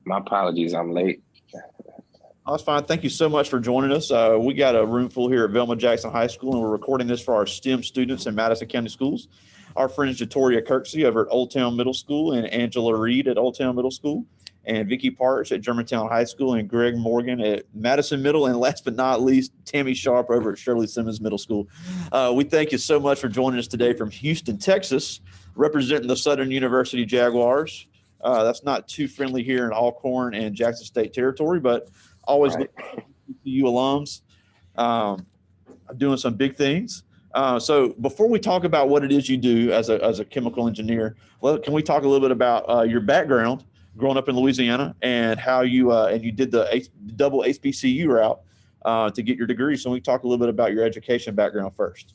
My apologies, I'm late. Oh, that's fine. Thank you so much for joining us. We got a room full here at Velma Jackson High School, and we're recording this for our STEM students in Madison County Schools. Our friends Jatoria Kirksey over at Old Town Middle School, and Angela Reed at Old Town Middle School, and Vicky Parch at Germantown High School, and Greg Morgan at Madison Middle, and last but not least, Tammy Sharp over at Shirley Simmons Middle School. We thank you so much for joining us today from Houston, Texas, representing the Southern University Jaguars. That's not too friendly here in Alcorn and Jackson State territory, but always look Right. to you alums doing some big things. So before we talk about what it is you do as a chemical engineer, well, can we talk a little bit about your background growing up in Louisiana and how you did the double HBCU route to get your degree? So we talk a little bit about your education background first.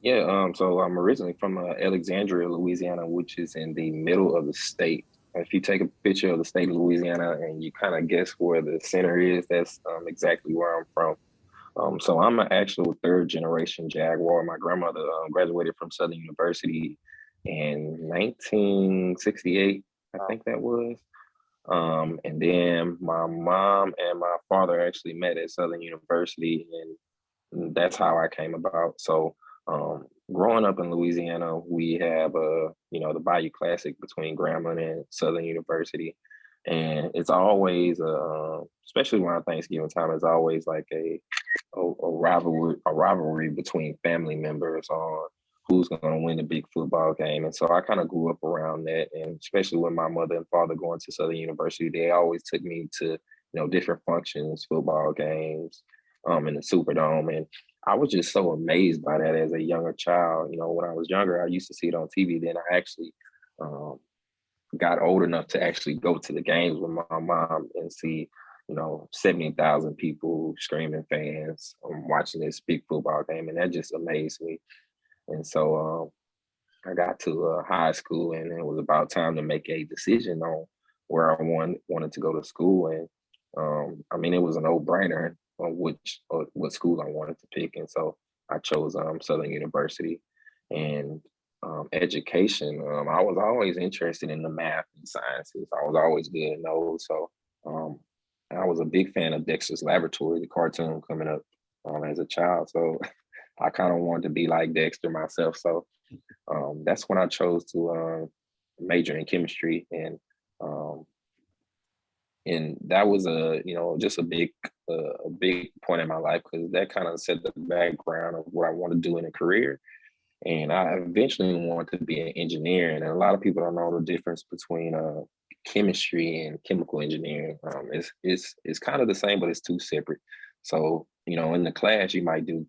Yeah, so I'm originally from Alexandria, Louisiana, which is in the middle of the state. If you take a picture of the state of Louisiana and you kind of guess where the center is, that's exactly where I'm from. So I'm an actual third generation Jaguar. My grandmother graduated from Southern University in 1968, I think that was. And then my mom and my father actually met at Southern University, and that's how I came about. So, growing up in Louisiana, we have the Bayou Classic between Grambling and Southern University, and it's always especially around Thanksgiving time, it's always like a rivalry between family members on who's going to win the big football game. And so I kind of grew up around that, and especially with my mother and father going to Southern University, they always took me to different functions, football games, in the Superdome, and I was just so amazed by that as a younger child. When I was younger, I used to see it on TV. Then I actually um, got old enough to actually go to the games with my mom and see 70,000 people screaming fans watching this big football game, and that just amazed me. And so I got to high school, and it was about time to make a decision on where I wanted to go to school. And I mean, it was a no-brainer on what school I wanted to pick, and so I chose Southern University. And education, I was always interested in the math and sciences. I was always good in those. So um, I was a big fan of Dexter's Laboratory, the cartoon coming up as a child. So I kind of wanted to be like Dexter myself. So that's when I chose to major in chemistry, um, and that was just a big point in my life because that kind of set the background of what I want to do in a career. And I eventually wanted to be an engineer, and a lot of people don't know the difference between chemistry and chemical engineering. It's kind of the same, but it's two separate. So in the class you might do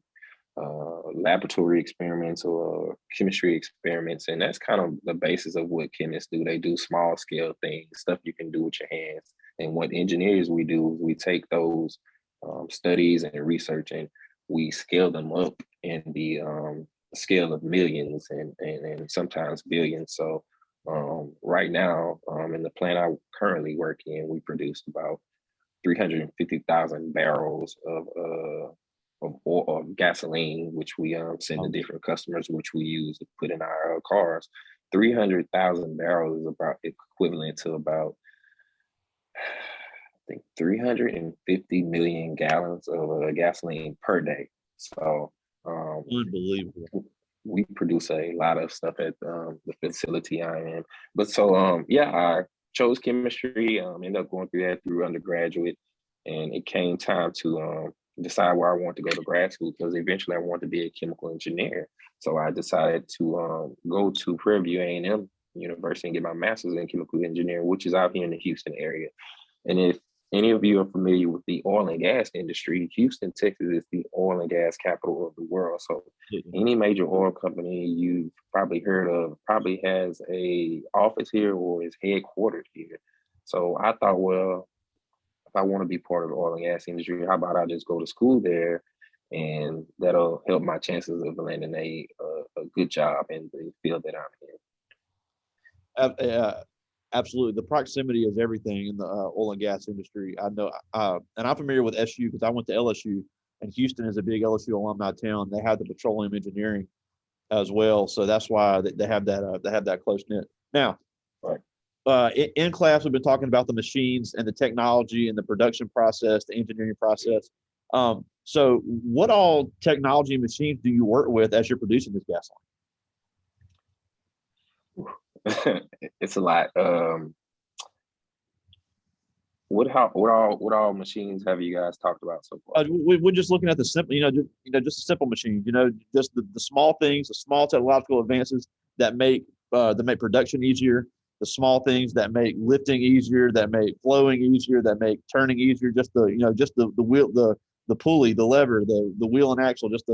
laboratory experiments or chemistry experiments. And that's kind of the basis of what chemists do. They do small scale things, stuff you can do with your hands. And what engineers we do is we take those studies and research and we scale them up in the scale of millions and sometimes billions. So right now, in the plant I currently work in, we produced about 350,000 barrels of oil, of gasoline, which we send to different customers, which we use to put in our cars. 300,000 barrels is about equivalent to about, I think, 350 million gallons of gasoline per day. So Unbelievable. we produce a lot of stuff at the facility I am. But so yeah, I chose chemistry. Ended up going through that through undergraduate, and it came time to decide where I want to go to grad school because eventually I wanted to be a chemical engineer. So I decided to go to Prairie View A&M University and get my master's in chemical engineering, which is out here in the Houston area. And if any of you are familiar with the oil and gas industry, Houston, Texas is the oil and gas capital of the world. So any major oil company you've probably heard of probably has a office here or is headquartered here. So I thought, well, if I want to be part of the oil and gas industry, how about I just go to school there, and that'll help my chances of landing a good job in the field that I'm in. Uh, Absolutely. The proximity is everything in the oil and gas industry. I know, and I'm familiar with SU because I went to LSU, and Houston is a big LSU alumni town. They have the petroleum engineering as well, so that's why they have that close knit. Now, Right. in class, we've been talking about the machines and the technology and the production process, the engineering process. So what all technology and machines do you work with as you're producing this gasoline? It's a lot. What all machines have you guys talked about so far? We're just looking at the simple, just a simple machine, just the small things, the small technological advances that make production easier, the small things that make lifting easier, that make flowing easier, that make turning easier, just the wheel, the pulley, the lever, the wheel and axle, just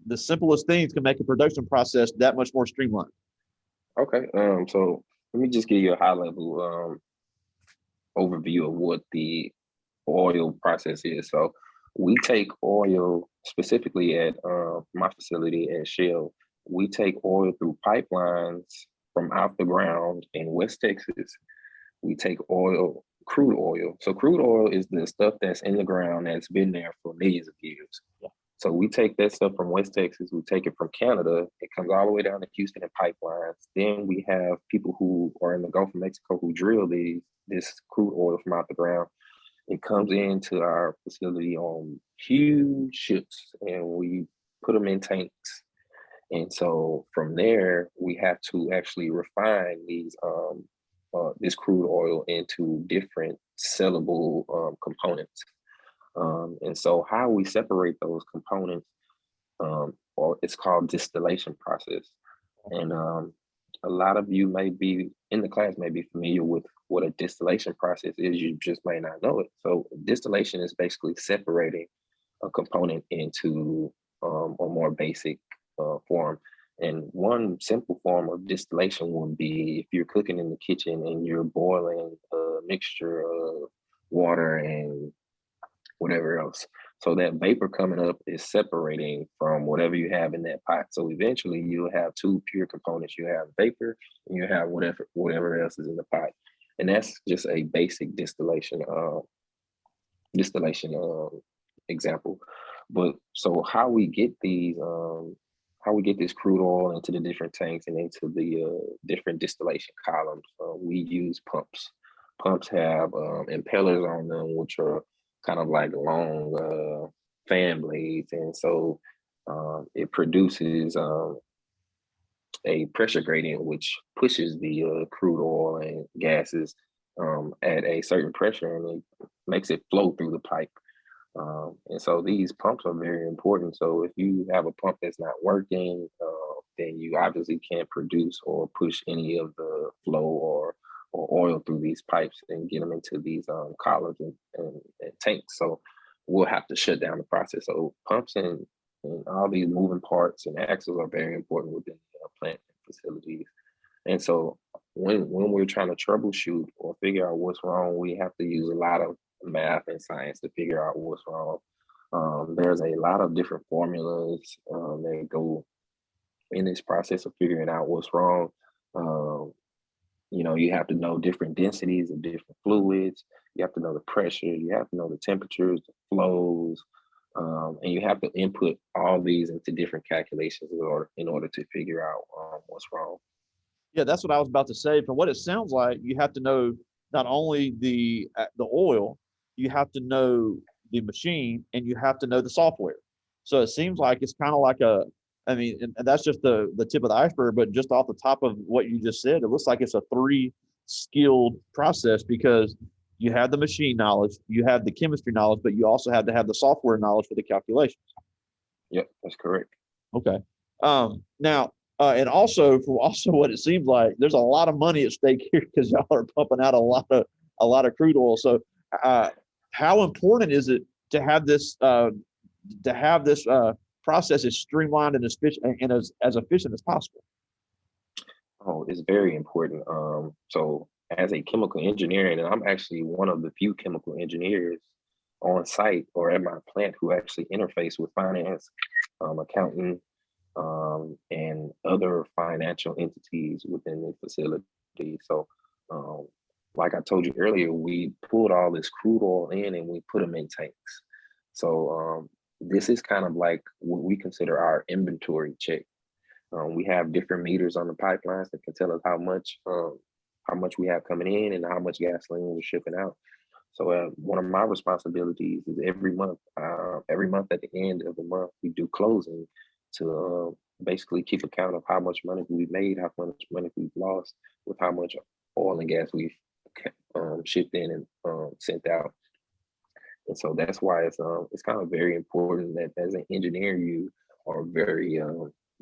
the simplest things can make a production process that much more streamlined. Okay. So let me just give you a high level overview of what the oil process is. So we take oil specifically at my facility at Shell. We take oil through pipelines from out the ground in West Texas. We take oil, crude oil. So crude oil is the stuff that's in the ground that's been there for millions of years. Yeah. So we take that stuff from West Texas, we take it from Canada, it comes all the way down to Houston in pipelines. Then we have people who are in the Gulf of Mexico who drill this crude oil from out the ground. It comes into our facility on huge ships and we put them in tanks. And so from there, we have to actually refine this crude oil into different sellable components. And so how we separate those components, or it's called distillation process. And a lot of you may be in the class may be familiar with what a distillation process is. You just may not know it. So distillation is basically separating a component into a more basic form. And one simple form of distillation would be if you're cooking in the kitchen and you're boiling a mixture of water and whatever else. So that vapor coming up is separating from whatever you have in that pot. So eventually you'll have two pure components. You have vapor and you have whatever else is in the pot. And that's just a basic distillation example. But so how we get this crude oil into the different tanks and into the different distillation columns, we use pumps. Pumps have impellers on them, which are kind of like long fan blades. And so it produces a pressure gradient, which pushes the crude oil and gases at a certain pressure and it makes it flow through the pipe. And so these pumps are very important. So if you have a pump that's not working, then you obviously can't produce or push any of the flow or oil through these pipes and get them into these collars and tanks. So we'll have to shut down the process. So pumps and all these moving parts and axles are very important within the plant facilities. And so when we're trying to troubleshoot or figure out what's wrong, we have to use a lot of math and science to figure out what's wrong. There's a lot of different formulas that go in this process of figuring out what's wrong. You have to know different densities of different fluids. You have to know the pressure. You have to know the temperatures, the flows, and you have to input all these into different calculations in order to figure out what's wrong. Yeah, that's what I was about to say. From what it sounds like, you have to know not only the oil, you have to know the machine, and you have to know the software. So it seems like it's kind of like and that's just the tip of the iceberg. But just off the top of what you just said, it looks like it's a 3-skilled process because you have the machine knowledge, you have the chemistry knowledge, but you also have to have the software knowledge for the calculations. Yep, that's correct. Okay. Now, and also what it seems like, there's a lot of money at stake here because y'all are pumping out a lot of crude oil. So, how important is it to have this process as streamlined and as efficient as possible? Oh, it's very important. So as a chemical engineer, and I'm actually one of the few chemical engineers on site or at my plant who actually interface with finance, accounting, and other financial entities within the facility. So, like I told you earlier, we pulled all this crude oil in and we put them in tanks. So this is kind of like what we consider our inventory check. We have different meters on the pipelines that can tell us how much how much we have coming in and how much gasoline we're shipping out. So one of my responsibilities is every month at the end of the month, we do closing to basically keep account of how much money we made, how much money we've lost, with how much oil and gas we've shipped in and sent out. And so that's why it's kind of very important that as an engineer, you are very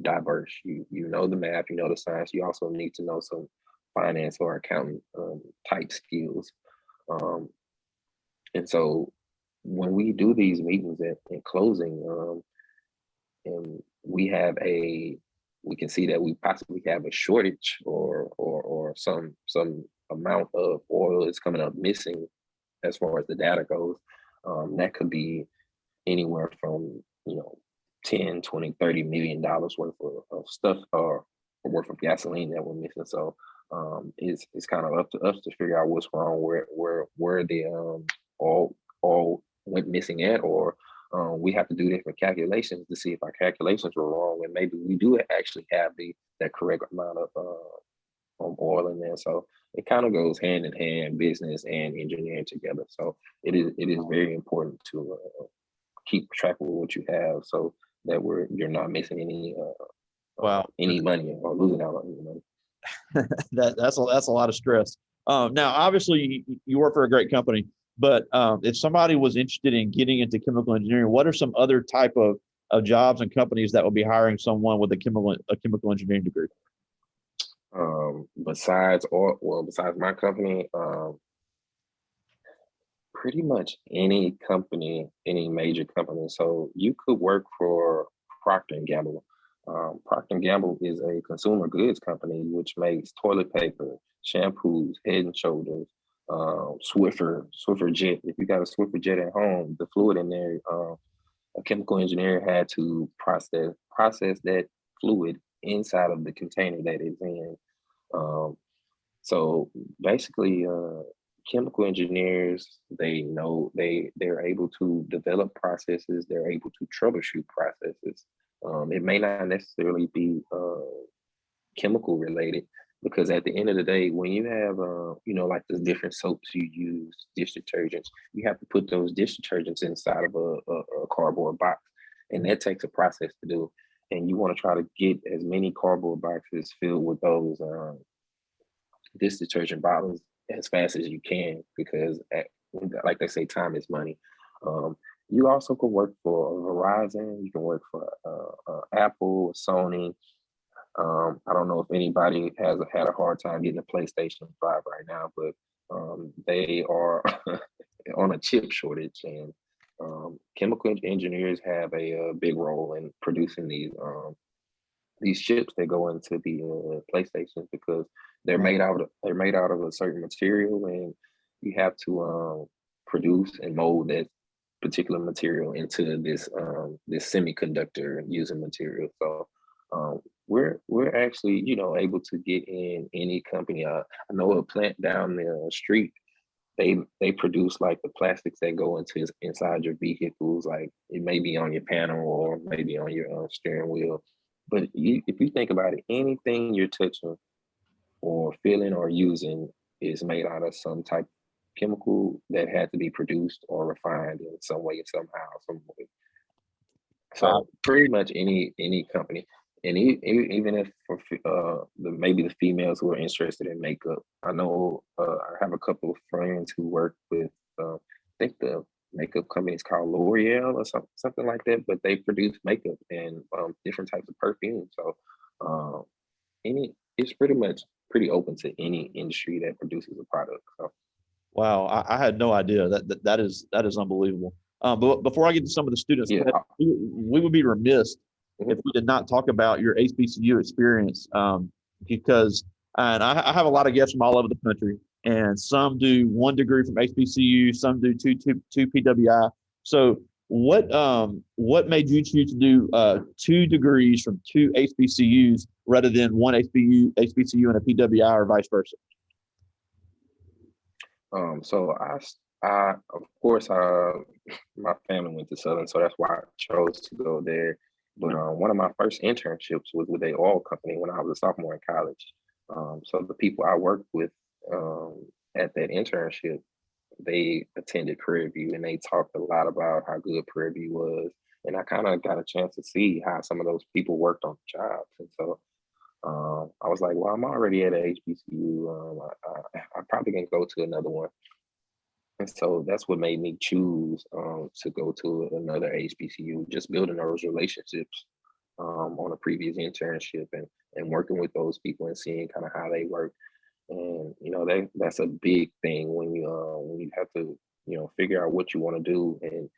diverse. You know the math, you know the science. You also need to know some finance or accounting type skills. Um, and so when we do these meetings in closing, and we can see that we possibly have a shortage or some amount of oil is coming up missing as far as the data goes. That could be anywhere from 10, 20, $30 million worth of stuff or worth of gasoline that we're missing. So it's kind of up to us to figure out what's wrong, where the all went missing at, or we have to do different calculations to see if our calculations were wrong, and maybe we do actually have that correct amount of oil in there. So it kind of goes hand in hand, business and engineering together. So it is very important to keep track of what you have, so that you're not missing any money or losing out on any money. That's a lot of stress. Now, obviously, you work for a great company, but if somebody was interested in getting into chemical engineering, what are some other type of jobs and companies that will be hiring someone with a chemical engineering degree? Besides my company, pretty much any company, any major company. So you could work for Procter and Gamble. Procter and Gamble is a consumer goods company which makes toilet paper, shampoos, Head and Shoulders, Swiffer Jet. If you got a Swiffer Jet at home, the fluid in there, a chemical engineer had to process that fluid inside of the container that it's in. So basically, chemical engineers, they're able to develop processes, they're able to troubleshoot processes. It may not necessarily be chemical related, because at the end of the day, when you have like the different soaps you use, dish detergents, you have to put those dish detergents inside of a cardboard box, and that takes a process to do. And you want to try to get as many cardboard boxes filled with those dish detergent bottles as fast as you can, because like they say, time is money. You also could work for Verizon, you can work for Apple, Sony. I don't know if anybody has had a hard time getting a PlayStation 5 right now, but they are on a chip shortage, and chemical engineers have a big role in producing these chips that go into the PlayStations, because they're made out of a certain material, and you have to produce and mold that particular material into this semiconductor using material. So we're actually able to get in any company. I know a plant down the street. They produce like the plastics that go inside your vehicles. Like it may be on your panel or maybe on your steering wheel. But if you think about it, anything you're touching or feeling or using is made out of some type of chemical that had to be produced or refined in some way, somehow, some way. So pretty much any company, and even if for maybe the females who are interested in makeup, I know I have a couple of friends who work with I think the makeup company is called L'Oreal or something like that, but they produce makeup and different types of perfume. So it's pretty open to any industry that produces a product. So. Wow, I had no idea that is unbelievable. But before I get to some of the students, Yeah. we would be remiss if we did not talk about your HBCU experience, because I have a lot of guests from all over the country, and some do 1 degree from HBCU, some do two PWI. So what made you choose to do 2 degrees from 2 HBCUs rather than 1 HBCU and a PWI, or vice versa? So I of course, my family went to Southern, so that's why I chose to go there. But one of my first internships was with a oil company when I was a sophomore in college. So the people I worked with at that internship, they attended Prairie View and they talked a lot about how good Prairie View was. And I kind of got a chance to see how some of those people worked on the jobs. And so I was like, well, I'm already at a HBCU. I probably can go to another one. And so that's what made me choose to go to another HBCU, just building those relationships on a previous internship and working with those people and seeing kind of how they work. And that's a big thing when you have to figure out what you want to do and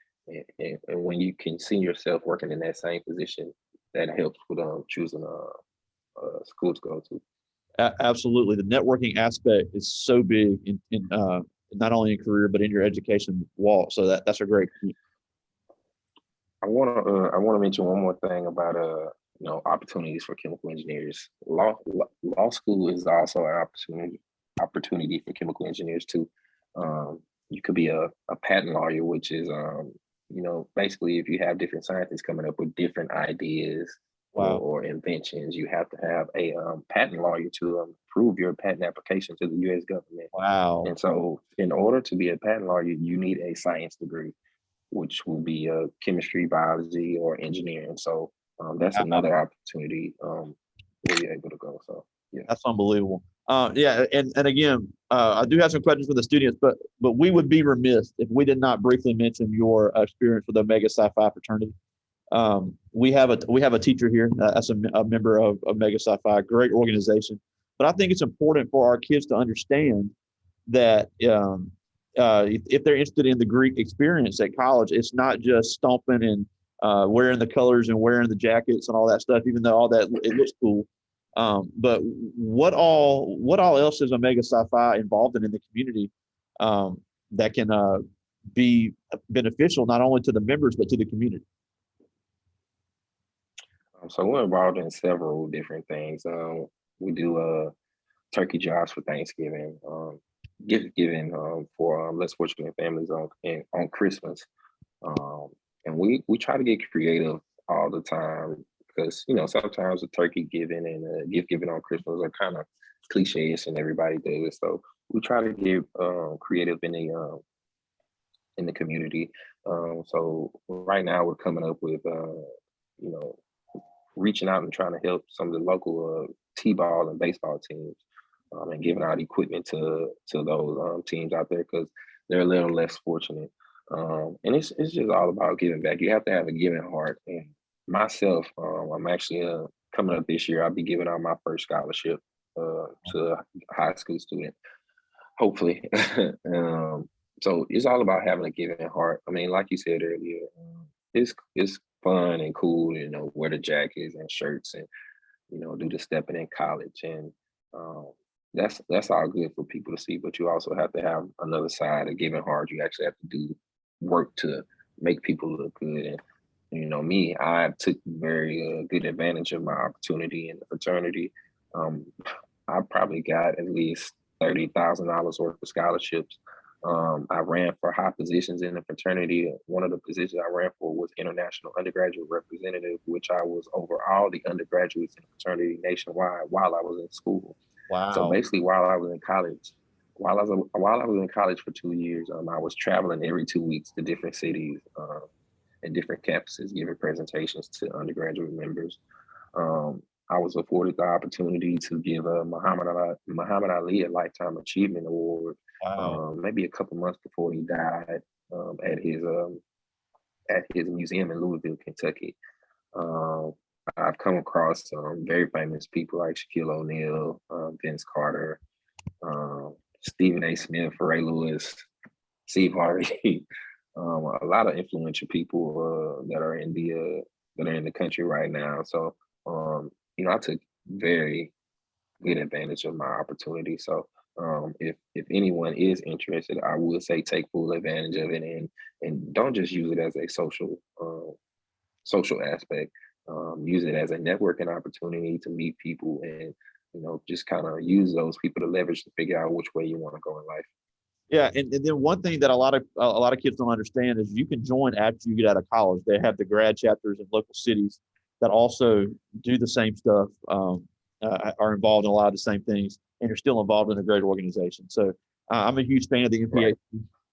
when you can see yourself working in that same position, that helps with choosing a school to go to. Absolutely, the networking aspect is so big in not only in career but in your education walk. So that's a great point. I want to mention one more thing about opportunities for chemical engineers. Law school is also an opportunity for chemical engineers too. You could be a patent lawyer, which is basically if you have different scientists coming up with different ideas Wow. or inventions, you have to have a patent lawyer to prove your patent application to the U.S. government. Wow. And so, in order to be a patent lawyer, you need a science degree, which will be chemistry, biology, or engineering. So that's another opportunity where you're able to go. So yeah, that's unbelievable. Yeah, and again, I do have some questions for the students, but we would be remiss if we did not briefly mention your experience with Omega Psi Phi fraternity. We have a teacher here that's a member of Omega Psi Phi, great organization. But I think it's important for our kids to understand that if they're interested in the Greek experience at college, it's not just stomping and wearing the colors and wearing the jackets and all that stuff, even though all that it looks cool. But what all else is Omega Psi Phi involved in the community that can be beneficial not only to the members but to the community? So we're involved in several different things. We do turkey drives for Thanksgiving, gift giving for less fortunate families on Christmas, and we try to get creative all the time because sometimes the turkey giving and gift giving on Christmas are kind of cliches and everybody does it. So we try to get creative in the community. So right now we're coming up with you know reaching out and trying to help some of the local t-ball and baseball teams, and giving out equipment to those teams out there because they're a little less fortunate. And it's just all about giving back. You have to have a giving heart. And myself, I'm actually coming up this year. I'll be giving out my first scholarship to a high school student, hopefully. So it's all about having a giving heart. I mean, like you said earlier, it's fun and cool, wear the jackets and shirts and do the stepping in college, and that's all good for people to see. But you also have to have another side of giving heart. You actually have to do work to make people look good. And me, I took very good advantage of my opportunity in the fraternity. I probably got at least $30,000 worth of scholarships. I ran for high positions in the fraternity. One of the positions I ran for was international undergraduate representative, which I was over all the undergraduates in the fraternity nationwide while I was in school. Wow. So basically, while I was in college for 2 years, I was traveling every 2 weeks to different cities and different campuses, giving presentations to undergraduate members. I was afforded the opportunity to give Muhammad Ali a Lifetime Achievement Award. Wow. Maybe a couple months before he died, at his museum in Louisville, Kentucky. I've come across very famous people like Shaquille O'Neal, Vince Carter, Stephen A. Smith, Ray Lewis, Steve Harvey. A lot of influential people that are in the country right now. So I took very good advantage of my opportunity. So if anyone is interested, I would say take full advantage of it and don't just use it as a social aspect. Use it as a networking opportunity to meet people and just kind of use those people to leverage to figure out which way you want to go in life. Yeah, and then one thing that a lot of kids don't understand is you can join after you get out of college. They have the grad chapters in local cities that also do the same stuff. are involved in a lot of the same things, and you're still involved in a great organization. So I'm a huge fan of the MPA. Right.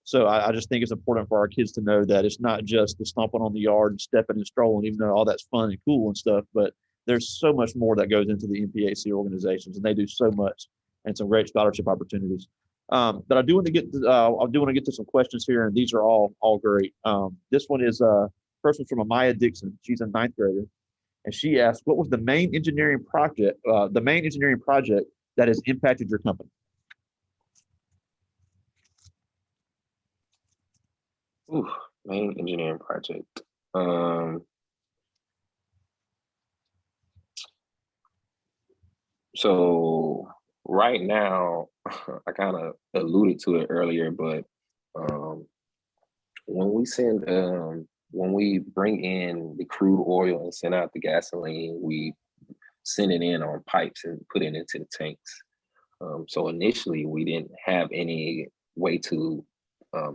So I just think it's important for our kids to know that it's not just the stomping on the yard and stepping and strolling, even though all that's fun and cool and stuff, but there's so much more that goes into the MPAC organizations, and they do so much and some great scholarship opportunities. But I do want to get to some questions here, and these are all great. This one is first one's from Amaya Dixon. She's a ninth grader, and she asked, "What was the main engineering project that has impacted your company?" Ooh, main engineering project. So right now, I kind of alluded to it earlier, but um, when we bring in the crude oil and send out the gasoline, we send it in on pipes and put it into the tanks. So initially, we didn't have any way to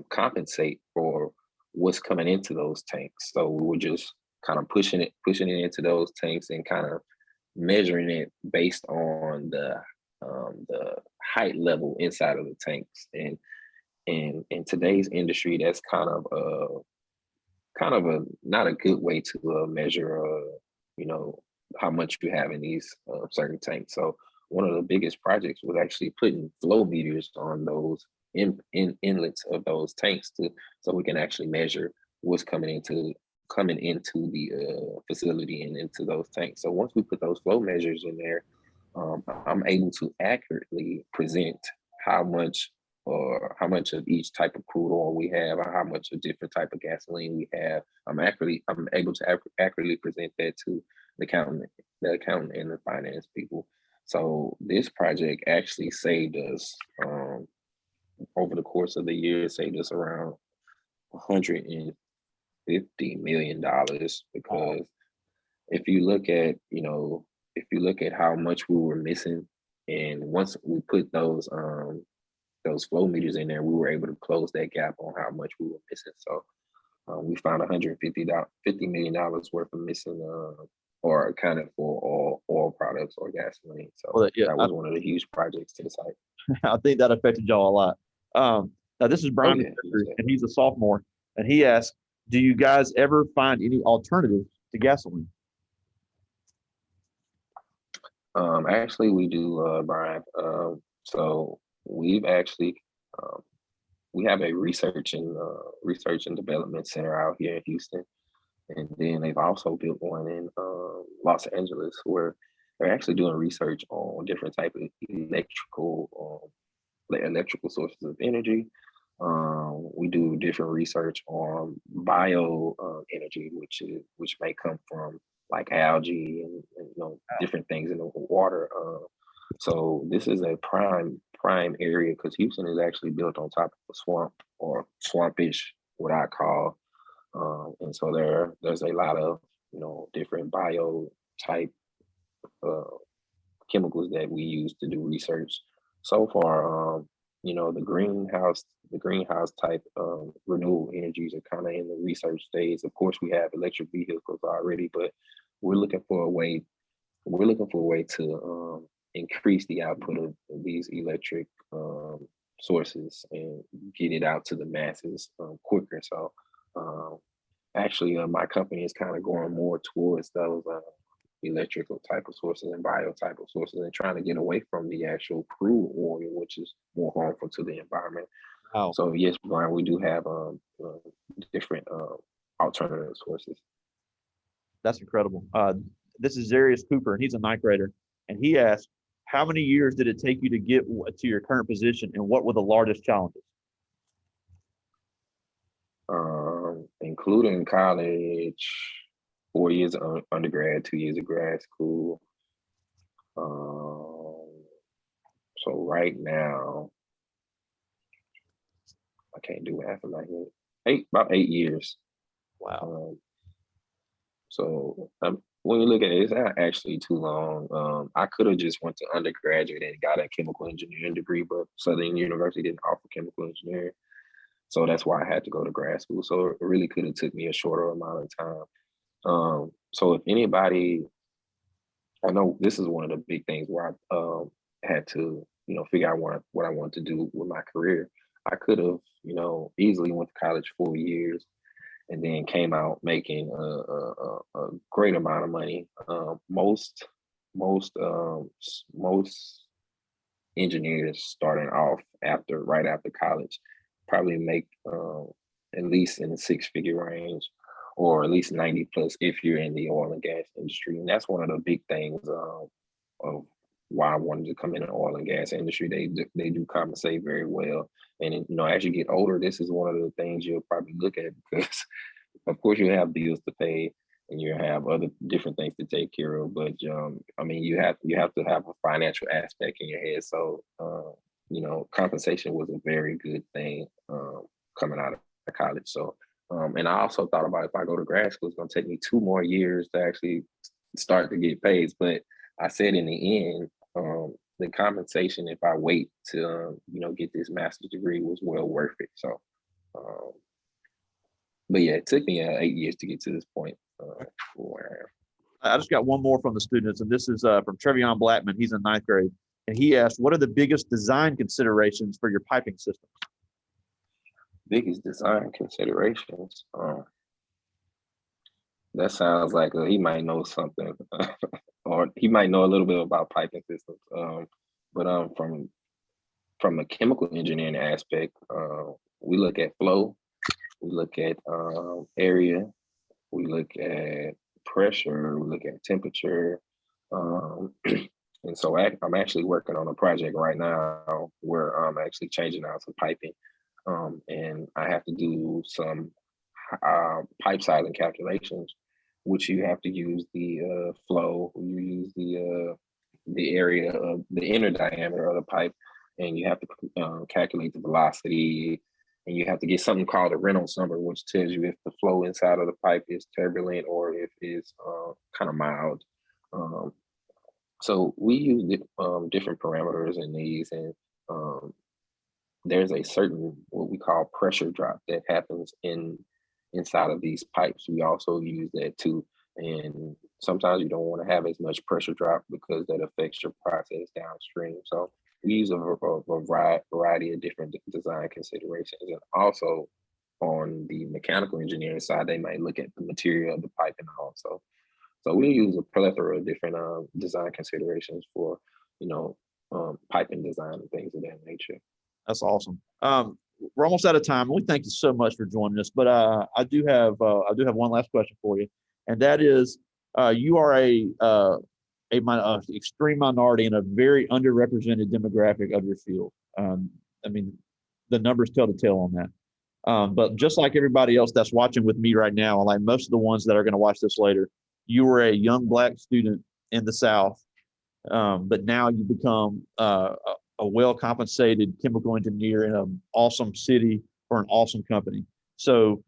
compensate for what's coming into those tanks. So we were just kind of pushing it into those tanks and kind of measuring it based on the height level inside of the tanks. And in today's industry, that's kind of a not a good way to measure, you know, how much you have in these certain tanks. So one of the biggest projects was actually putting flow meters on those inlets of those tanks so we can actually measure what's coming into the facility and into those tanks. So once we put those flow measures in there, I'm able to accurately present how much how much of each type of crude oil we have, or how much of different type of gasoline we have. I'm able to accurately present that to the accountant and the finance people. So this project actually saved us over the course of the year, saved us around $150 million, because if you look at, if you look at how much we were missing, and once we put those flow meters in there, we were able to close that gap on how much we were missing. So we found $150 million worth of missing or accounted for oil products or gasoline. So Well, yeah, that was one of the huge projects to the site. I think that affected y'all a lot. Now this is Brian, and he's a sophomore, and he asked, "Do you guys ever find any alternatives to gasoline?" Actually, we do, Brian. So we've actually we have a research and development center out here in Houston, and then they've also built one in Los Angeles, where they're actually doing research on different type of electrical sources of energy. We do different research on bio energy, which may come from like algae and different things in the water. So this is a prime area because Houston is actually built on top of a swamp, or swampish, what I call. And so there's a lot of different bio type uh, chemicals that we use to do research. So far, the greenhouse type renewable energies are kind of in the research stage. Of course, we have electric vehicles already, but we're looking for a way. We're looking for a way to increase the output of these electric sources and get it out to the masses quicker. So actually, my company is kind of going more towards those electrical type of sources and bio type of sources, and trying to get away from the actual crude oil, which is more harmful to the environment. Wow. So yes, Brian, we do have different alternative sources. That's incredible. This is Zarius Cooper, and he's a ninth grader, and he asked, "How many years did it take you to get to your current position, and what were the largest challenges?" Including college, 4 years of undergrad, 2 years of grad school. So right now, I can't do math in my head. About 8 years. Wow. So when you look at it, it's not actually too long. I could have just went to undergraduate and got a chemical engineering degree, but Southern University didn't offer chemical engineering. So that's why I had to go to grad school. So it really could have took me a shorter amount of time. So if anybody I know this is one of the big things where I had to, figure out what I wanted to do with my career. I could have, easily went to college 4 years and then came out making a great amount of money. Most engineers starting off right after college probably make at least in the six-figure range, or at least 90 plus if you're in the oil and gas industry. And that's one of the big things of why I wanted to come in the oil and gas industry. They do compensate very well. And as you get older, this is one of the things you'll probably look at, because of course you have bills to pay and you have other different things to take care of. But I mean, you have to have a financial aspect in your head. So compensation was a very good thing coming out of college. So and I also thought about, if I go to grad school, it's going to take me 2 more years to actually start to get paid. But I said in the end, the compensation, if I wait to get this master's degree, was well worth it. So, but yeah, it took me 8 years to get to this point where I just got one more from the students, and this is from Trevion Blackman. He's in ninth grade, and he asked, "What are the biggest design considerations for your piping system?" biggest design considerations. That sounds like he might know something, or he might know a little bit about piping systems. But from a chemical engineering aspect, we look at flow, we look at area, we look at pressure, we look at temperature. And so I'm actually working on a project right now where I'm actually changing out some piping. And I have to do some pipe sizing calculations, which you have to use the flow, you use the area of the inner diameter of the pipe, and you have to calculate the velocity, and you have to get something called a Reynolds number, which tells you if the flow inside of the pipe is turbulent or if it's kind of mild. Um, so we use different parameters in these, and um, there's a certain what we call pressure drop that happens inside of these pipes. We also use that too. And sometimes you don't want to have as much pressure drop because that affects your process downstream. So we use a variety of different design considerations. And also on the mechanical engineering side, they might look at the material of the pipe and also. So we use a plethora of different design considerations for, piping design and things of that nature. That's awesome. We're almost out of time. We thank you so much for joining us, but I do have one last question for you, and that is, you are a extreme minority in a very underrepresented demographic of your field. I mean, the numbers tell the tale on that. But just like everybody else that's watching with me right now, and like most of the ones that are going to watch this later, you were a young Black student in the South, but now you become a well-compensated chemical engineer in an awesome city for an awesome company. So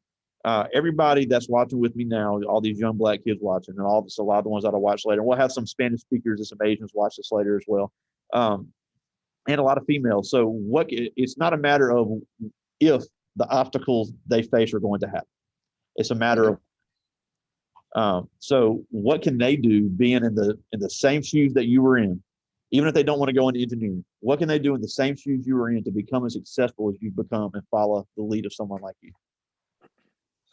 everybody that's watching with me now, all these young Black kids watching, and a lot of the ones that'll watch later. We'll have some Spanish speakers and some Asians watch this later as well, and a lot of females. So it's not a matter of if the obstacles they face are going to happen. It's a matter of so what can they do being in the same shoes that you were in, even if they don't want to go into engineering? What can they do in the same shoes you were in to become as successful as you've become and follow the lead of someone like you?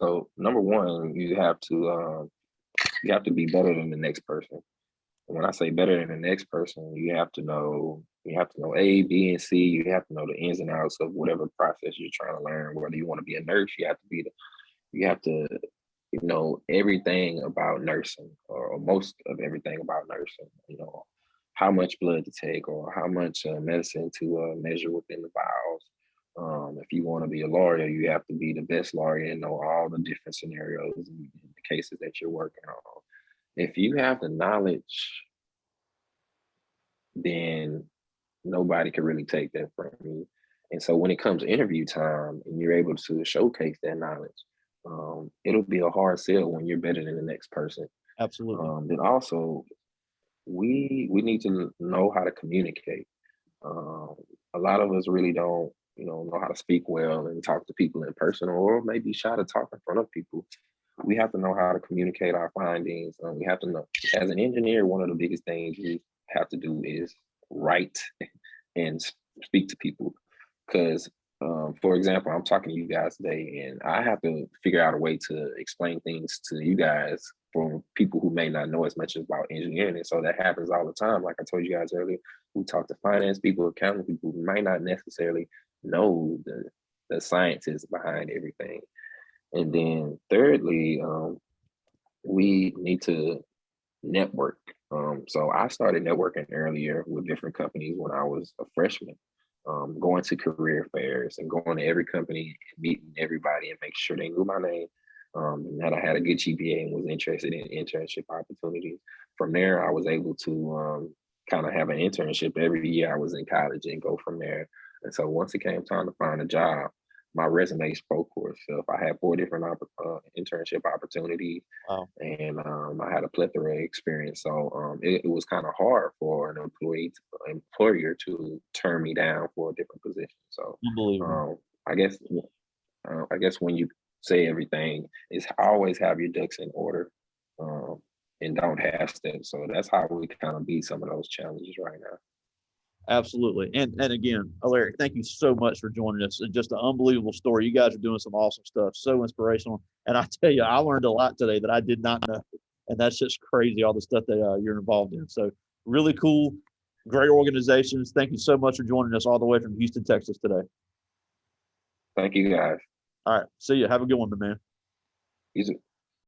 So number one, you have to be better than the next person. And when I say better than the next person, you have to know A, B, and C. You have to know the ins and outs of whatever process you're trying to learn. Whether you want to be a nurse, you have to know everything about nursing, or most of everything about nursing. How much blood to take, or how much medicine to measure within the vials. If you want to be a lawyer, you have to be the best lawyer and know all the different scenarios and the cases that you're working on. If you have the knowledge, then nobody can really take that from you. And so when it comes to interview time and you're able to showcase that knowledge, it'll be a hard sell when you're better than the next person. Absolutely. Then also, we need to know how to communicate. A lot of us really don't, know how to speak well and talk to people in person, or maybe shy to talk in front of people. we have to know how to communicate our findings. We have to know, as an engineer, one of the biggest things you have to do is write and speak to people. Because, for example, I'm talking to you guys today, and I have to figure out a way to explain things to you guys from people who may not know as much about engineering. And so that happens all the time. Like I told you guys earlier, we talk to finance people, accounting people who might not necessarily know the sciences behind everything. And then thirdly, we need to network. So I started networking earlier with different companies when I was a freshman, going to career fairs and going to every company and meeting everybody and make sure they knew my name, and that I had a good GPA and was interested in internship opportunities. From there, I was able to kind of have an internship every year I was in college and go from there. And so once it came time to find a job, my resume spoke for itself. I had 4 different internship opportunities, Wow. and I had a plethora of experience. So it was kind of hard for an employer to turn me down for a different position. So Unbelievable. um, I guess I guess when you say everything, is always have your ducks in order, um, and don't half step. So that's how we kind of beat some of those challenges right now. Absolutely. And again, Alaric, thank you so much for joining us. It's just an unbelievable story. You guys are doing some awesome stuff, so inspirational. And I tell you, I learned a lot today that I did not know. And that's just crazy, all the stuff that you're involved in. So really cool, great organizations. Thank you so much for joining us all the way from Houston, Texas today. Thank you guys. All right. See you. Have a good one, man. You too.